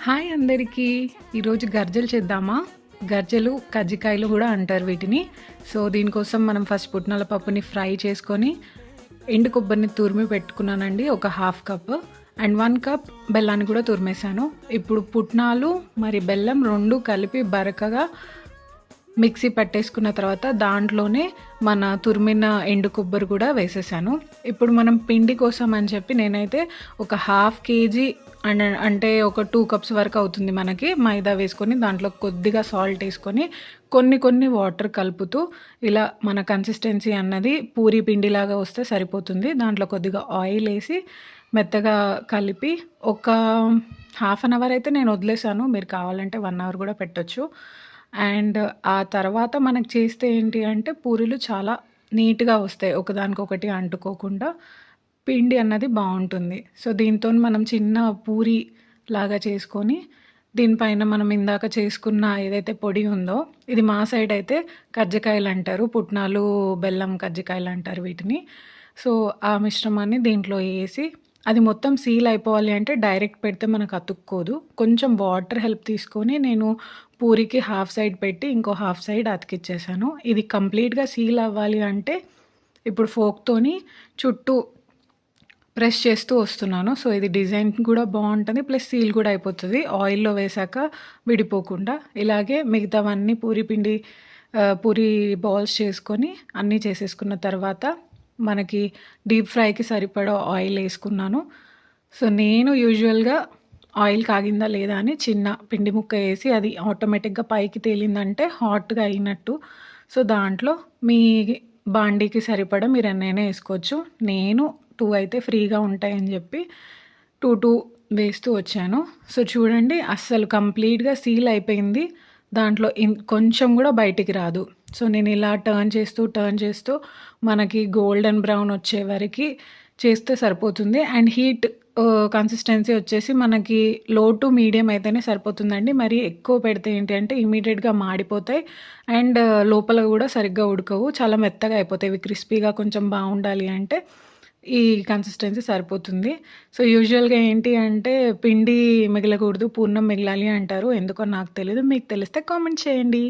Hi అందరికీ. ఈరోజు గర్జలు చేద్దామా? గర్జలు, కజ్జికాయలు కూడా అంటారు వీటిని. సో దీనికోసం మనం ఫస్ట్ పుట్నాల పప్పుని ఫ్రై చేసుకొని ఎండు కొబ్బరిని తురిమి పెట్టుకున్నానండి, ఒక హాఫ్ కప్. అండ్ 1 కప్ బెల్లాన్ని కూడా తురిమేశాను. ఇప్పుడు పుట్నాలు మరి బెల్లం రెండు కలిపి బరకగా మిక్సీ పట్టేసుకున్న తర్వాత దాంట్లోనే మన తురిమిన ఎండు కొబ్బరి కూడా వేసేసాను. ఇప్పుడు మనం పిండి కోసం అని చెప్పి నేనైతే ఒక హాఫ్ కేజీ అంటే ఒక 2 కప్స్ వరకు అవుతుంది మనకి మైదా వేసుకొని, దాంట్లో కొద్దిగా సాల్ట్ వేసుకొని కొన్ని వాటర్ కలుపుతూ ఇలా మన కన్సిస్టెన్సీ అన్నది పూరి పిండిలాగా వస్తే సరిపోతుంది. దాంట్లో కొద్దిగా ఆయిల్ వేసి మెత్తగా కలిపి ఒక హాఫ్ అన్ అవర్ అయితే నేను వదిలేసాను. మీరు కావాలంటే 1 అవర్ కూడా పెట్టొచ్చు. అండ్ ఆ తర్వాత మనకు చేస్తే ఏంటి అంటే పూరీలు చాలా నీట్గా వస్తాయి, ఒకదానికొకటి అంటుకోకుండా పిండి అన్నది బాగుంటుంది. సో దీంతో మనం చిన్న పూరి లాగా చేసుకొని దీనిపైన మనం ఇందాక చేసుకున్న ఏదైతే పొడి ఉందో, ఇది మా సైడ్ అయితే కజ్జికాయలు అంటారు, పుట్నాలు బెల్లం కజ్జికాయలు అంటారు వీటిని. సో ఆ మిశ్రమాన్ని దీంట్లో వేసి అది మొత్తం సీల్ అయిపోవాలి అంటే డైరెక్ట్ పెడితే మనకు అతుక్కోదు. కొంచెం వాటర్ హెల్ప్ తీసుకొని నేను పూరికి హాఫ్ సైడ్ పెట్టి ఇంకో హాఫ్ సైడ్ అతికిచ్చేసాను. ఇది కంప్లీట్గా సీల్ అవ్వాలి అంటే ఇప్పుడు ఫోక్తోని చుట్టూ ప్రెస్ చేస్తూ వస్తున్నాను. సో ఇది డిజైన్ కూడా బాగుంటుంది, ప్లస్ సీల్ కూడా అయిపోతుంది ఆయిల్లో వేసాక విడిపోకుండా. ఇలాగే మిగతావన్నీ పూరి బాల్స్ చేసుకొని అన్నీ చేసేసుకున్న తర్వాత మనకి డీప్ ఫ్రైకి సరిపడా ఆయిల్ వేసుకున్నాను. సో నేను యూజువల్గా ఆయిల్ కాగిందా లేదా అని చిన్న పిండి ముక్క వేసి అది ఆటోమేటిక్గా పైకి తేలిందంటే హాట్గా అయినట్టు. సో దాంట్లో మీ బాండీకి సరిపడా మీరు ఎన్నైనా వేసుకోవచ్చు. నేను 2 అయితే ఫ్రీగా ఉంటాయని చెప్పి 2 వేస్తూ వచ్చాను. సో చూడండి, అస్సలు కంప్లీట్గా సీల్ అయిపోయింది, దాంట్లో కొంచెం కూడా బయటికి రాదు. సో నేను ఇలా టర్న్ చేస్తూ మనకి గోల్డెన్ బ్రౌన్ వచ్చే వరకు చేస్తే సరిపోతుంది. అండ్ హీట్ కన్సిస్టెన్సీ వచ్చేసి మనకి లో టు మీడియం అయితేనే సరిపోతుందండి. మరి ఎక్కువ పెడితే ఏంటి అంటే ఇమీడియట్గా మాడిపోతాయి అండ్ లోపల కూడా సరిగ్గా ఉడకవు, చాలా మెత్తగా అయిపోతాయి. ఇవి క్రిస్పీగా కొంచెం బాగుండాలి అంటే ఈ కన్సిస్టెన్సీ సరిపోతుంది. సో యూజువల్గా ఏంటి అంటే పిండి మిగలకూడదు, పూర్ణం మిగలాలి అంటారు. ఎందుకో నాకు తెలీదు, మీకు తెలిస్తే కామెంట్ చేయండి.